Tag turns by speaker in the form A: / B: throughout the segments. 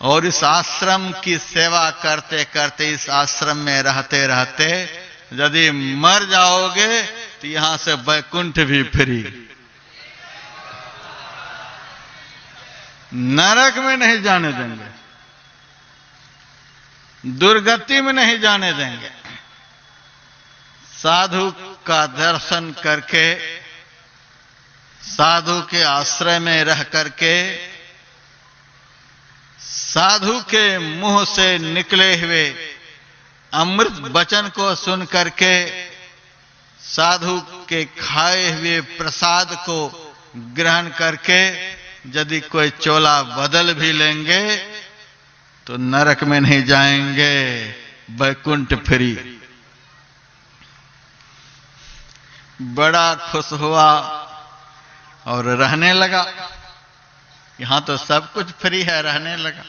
A: और इस आश्रम की सेवा करते करते, इस आश्रम में रहते रहते यदि मर जाओगे तो यहां से वैकुंठ भी फ्री, नरक में नहीं जाने देंगे, दुर्गति में नहीं जाने देंगे। साधु का दर्शन करके, साधु के आश्रय में रह करके, साधु के मुंह से निकले हुए अमृत वचन को सुन करके, साधु के खाए हुए प्रसाद को ग्रहण करके यदि कोई चोला बदल भी लेंगे तो नरक में नहीं जाएंगे, वैकुंठ फ्री। बड़ा खुश हुआ और रहने लगा। यहां तो सब कुछ फ्री है, रहने लगा।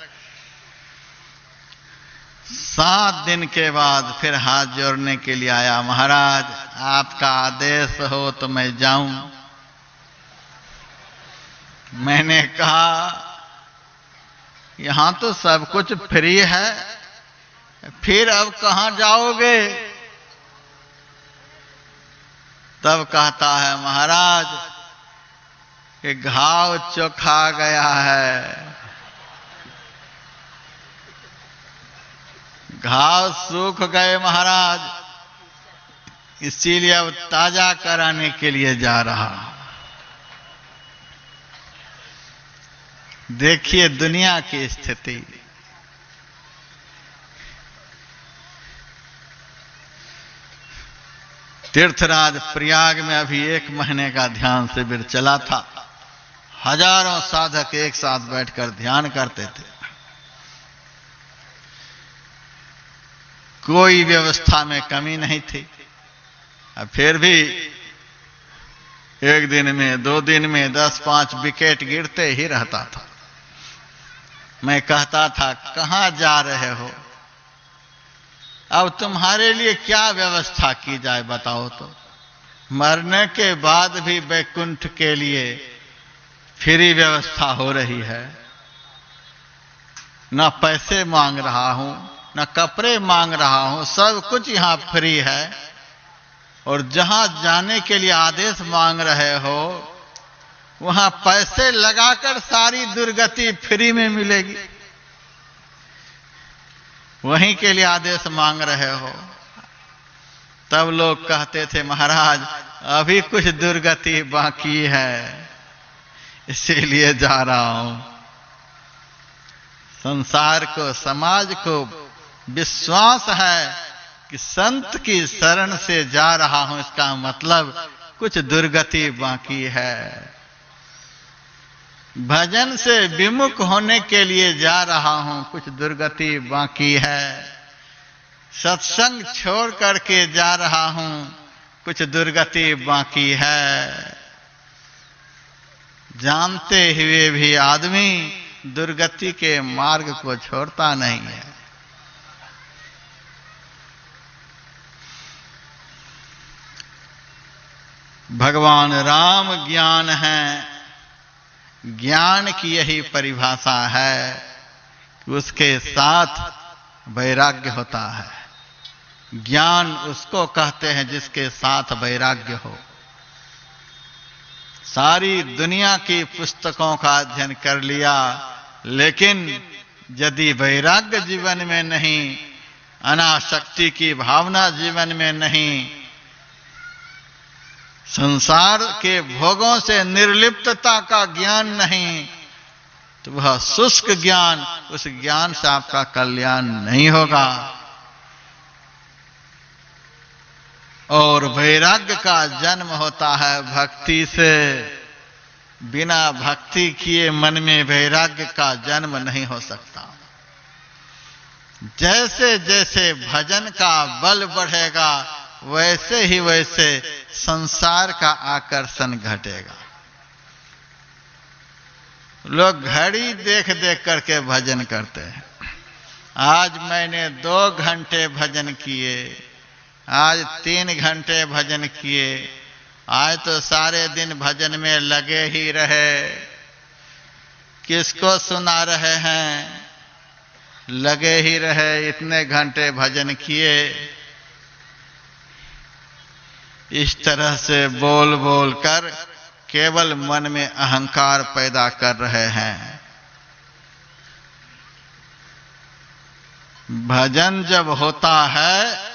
A: 7 दिन के बाद फिर हाथ जोड़ने के लिए आया, महाराज आपका आदेश हो तो मैं जाऊं। मैंने कहा यहां तो सब कुछ फ्री है, फिर अब कहां जाओगे? तब कहता है, महाराज कि घाव चोखा गया है, घाव सूख गए महाराज, इसीलिए अब ताजा कराने के लिए जा रहा। देखिए दुनिया की स्थिति। तीर्थराज प्रयाग में अभी 1 महीने का ध्यान शिविर चला था। हजारों साधक एक साथ बैठकर ध्यान करते थे। कोई व्यवस्था में कमी नहीं थी। अब फिर भी 1 दिन में 2 दिन में 10-5 विकेट गिरते ही रहता था। मैं कहता था कहां जा रहे हो? अब तुम्हारे लिए क्या व्यवस्था की जाए बताओ तो। मरने के बाद भी वैकुंठ के लिए फ्री व्यवस्था हो रही है। न पैसे मांग रहा हूं, न कपड़े मांग रहा हूं, सब कुछ यहां फ्री है। और जहां जाने के लिए आदेश मांग रहे हो वहां पैसे लगाकर सारी दुर्गति फ्री में मिलेगी। वहीं के लिए आदेश मांग रहे हो। तब लोग कहते थे महाराज अभी कुछ दुर्गति बाकी है, इसीलिए जा रहा हूं। संसार को, समाज को विश्वास है कि संत की शरण से जा रहा हूं, इसका मतलब कुछ दुर्गति बाकी है। भजन से विमुख होने के लिए जा रहा हूं, कुछ दुर्गति बाकी है। सत्संग छोड़ करके जा रहा हूं, कुछ दुर्गति बाकी है। जानते हुए भी आदमी दुर्गति के मार्ग को छोड़ता नहीं है। भगवान राम ज्ञान है। ज्ञान की यही परिभाषा है कि उसके साथ वैराग्य होता है। ज्ञान उसको कहते हैं जिसके साथ वैराग्य हो। सारी दुनिया की पुस्तकों का अध्ययन कर लिया, लेकिन यदि वैराग्य जीवन में नहीं, अनासक्ति की भावना जीवन में नहीं, संसार के भोगों से निर्लिप्तता का ज्ञान नहीं, तो वह शुष्क ज्ञान, उस ज्ञान से आपका कल्याण नहीं होगा। और वैराग्य का जन्म होता है भक्ति से। बिना भक्ति किए मन में वैराग्य का जन्म नहीं हो सकता। जैसे जैसे भजन का बल बढ़ेगा वैसे ही वैसे संसार का आकर्षण घटेगा। लोग घड़ी देख देख करके भजन करते हैं। आज मैंने 2 घंटे भजन किए, आज 3 घंटे भजन किए, आज तो सारे दिन भजन में लगे ही रहे। किसको सुना रहे हैं? लगे ही रहे, इतने घंटे भजन किए। इस तरह से बोल बोल कर केवल मन में अहंकार पैदा कर रहे हैं। भजन जब होता है,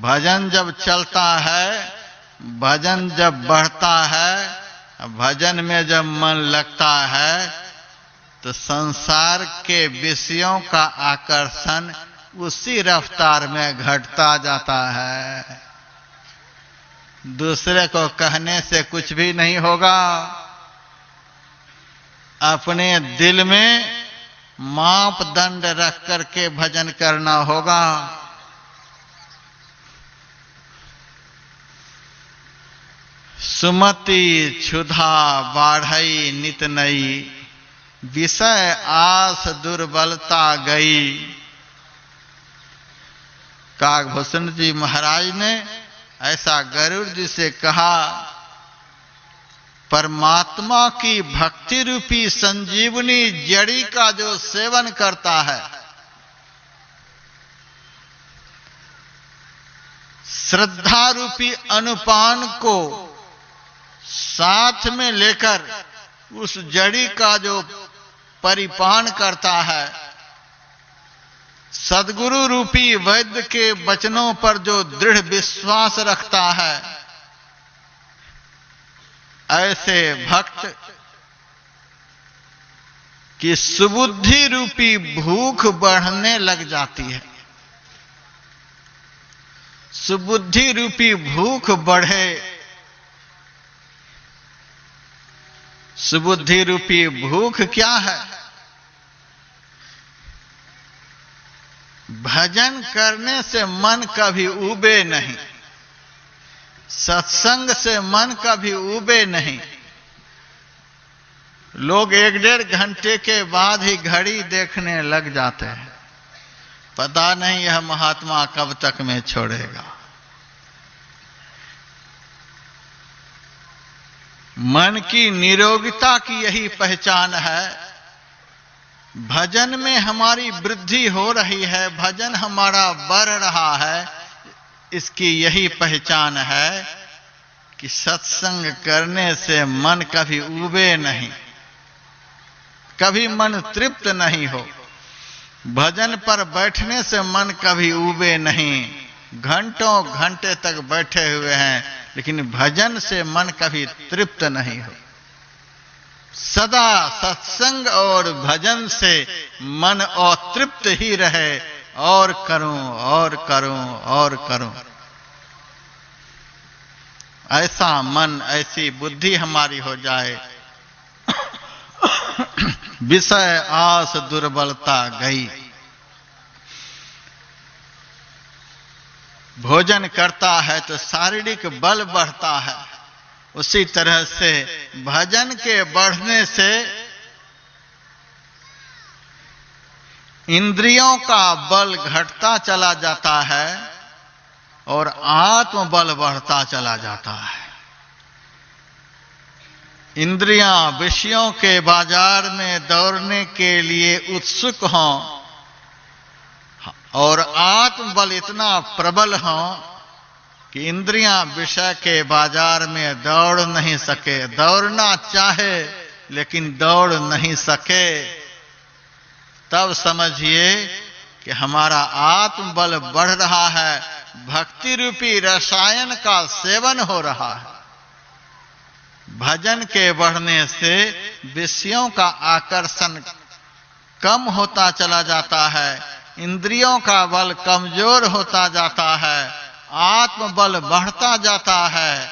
A: भजन जब चलता है, भजन जब बढ़ता है, भजन में जब मन लगता है, तो संसार के विषयों का आकर्षण उसी रफ्तार में घटता जाता है। दूसरे को कहने से कुछ भी नहीं होगा। अपने दिल में मापदंड रख करके भजन करना होगा। सुमति क्षुधा बाढ़ई नित नई, विषय आस दुर्बलता गई। काकभूषण जी महाराज ने ऐसा गरुड़ जी से कहा, परमात्मा की भक्ति रूपी संजीवनी जड़ी का जो सेवन करता है, श्रद्धा रूपी अनुपान को साथ में लेकर उस जड़ी का जो परिपान करता है, सद्गुरु रूपी वैद्य के वचनों पर जो दृढ़ विश्वास रखता है, ऐसे भक्त की सुबुद्धि रूपी भूख बढ़ने लग जाती है। सुबुद्धि रूपी भूख बढ़े, सुबुद्धि रूपी भूख क्या है? भजन करने से मन कभी उबे नहीं, सत्संग से मन कभी उबे नहीं। लोग 1-1.5 घंटे के बाद ही घड़ी देखने लग जाते हैं, पता नहीं यह महात्मा कब तक में छोड़ेगा। मन की निरोगिता की यही पहचान है। भजन में हमारी वृद्धि हो रही है, भजन हमारा बढ़ रहा है, इसकी यही पहचान है कि सत्संग करने से मन कभी उबे नहीं, कभी मन तृप्त नहीं हो। भजन पर बैठने से मन कभी उबे नहीं। घंटों घंटे तक बैठे हुए हैं, लेकिन भजन से मन कभी तृप्त नहीं हो। सदा सत्संग और भजन से मन अतृप्त ही रहे, और करूं और करूं और करूं। ऐसा मन, ऐसी बुद्धि हमारी हो जाए। विषय आस दुर्बलता गई। भोजन करता है तो शारीरिक बल बढ़ता है, उसी तरह से भजन के बढ़ने से इंद्रियों का बल घटता चला जाता है और आत्मबल बढ़ता चला जाता है। इंद्रियां विषयों के बाजार में दौड़ने के लिए उत्सुक हों और आत्मबल इतना प्रबल हो कि इंद्रियां विषय के बाजार में दौड़ नहीं सके। दौड़ना चाहे लेकिन दौड़ नहीं सके, तब समझिए कि हमारा आत्मबल बढ़ रहा है, भक्ति रूपी रसायन का सेवन हो रहा है। भजन के बढ़ने से विषयों का आकर्षण कम होता चला जाता है, इंद्रियों का बल कमजोर होता जाता है, आत्मबल बढ़ता जाता है।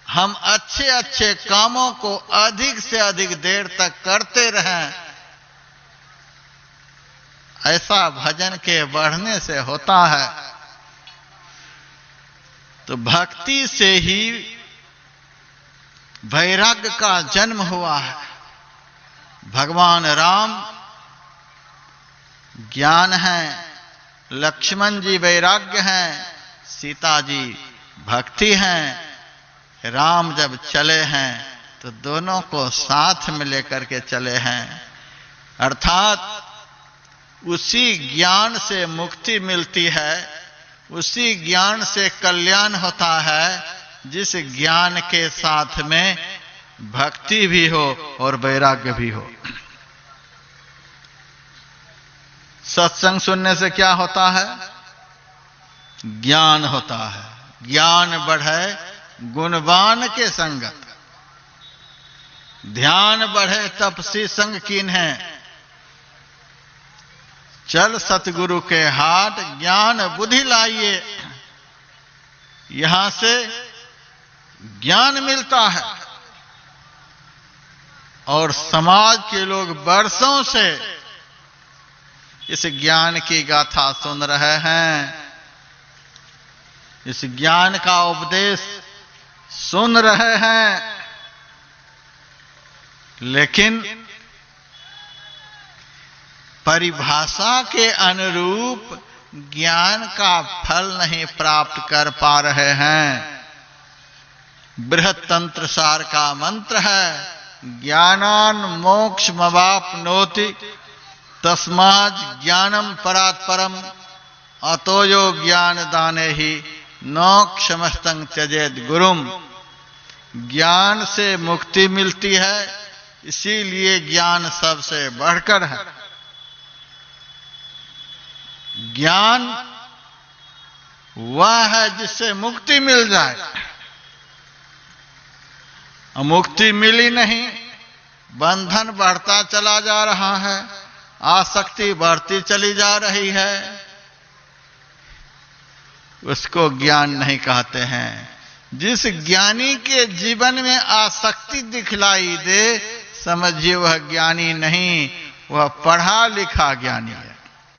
A: हम अच्छे अच्छे कामों को अधिक से अधिक देर तक करते रहें, ऐसा भजन के बढ़ने से होता है। तो भक्ति से ही वैराग्य का जन्म हुआ है। भगवान राम ज्ञान है, लक्ष्मण जी वैराग्य हैं, सीता जी भक्ति हैं। राम जब चले हैं तो दोनों को साथ में लेकर के चले हैं, अर्थात उसी ज्ञान से मुक्ति मिलती है, उसी ज्ञान से कल्याण होता है, जिस ज्ञान के साथ में भक्ति भी हो और वैराग्य भी हो। सत्संग सुनने से क्या होता है? ज्ञान होता है। ज्ञान बढ़े गुणवान के संगत, ध्यान बढ़े तपसी संग कीन्हे, चल सतगुरु के हाट ज्ञान बुद्धि लाइए। यहां से ज्ञान मिलता है और समाज के लोग वर्षों से इस ज्ञान की गाथा सुन रहे हैं, इस ज्ञान का उपदेश सुन रहे हैं, लेकिन परिभाषा के अनुरूप ज्ञान का फल नहीं प्राप्त कर पा रहे हैं। बृहत् तंत्र सार का मंत्र है, ज्ञानान मोक्षमवाप्नोति तस्मात् ज्ञानम परात् परम अतोयो ज्ञान दाने ही नोक्षमस्तंग त्यजेत गुरुम। ज्ञान से मुक्ति मिलती है, इसीलिए ज्ञान सबसे बढ़कर है। ज्ञान वह है जिससे मुक्ति मिल जाए। मुक्ति मिली नहीं, बंधन बढ़ता चला जा रहा है, आसक्ति बढ़ती चली जा रही है, उसको ज्ञान नहीं कहते हैं। जिस ज्ञानी के जीवन में आसक्ति दिखलाई दे, समझिए वह ज्ञानी नहीं, वह पढ़ा लिखा ज्ञानी है।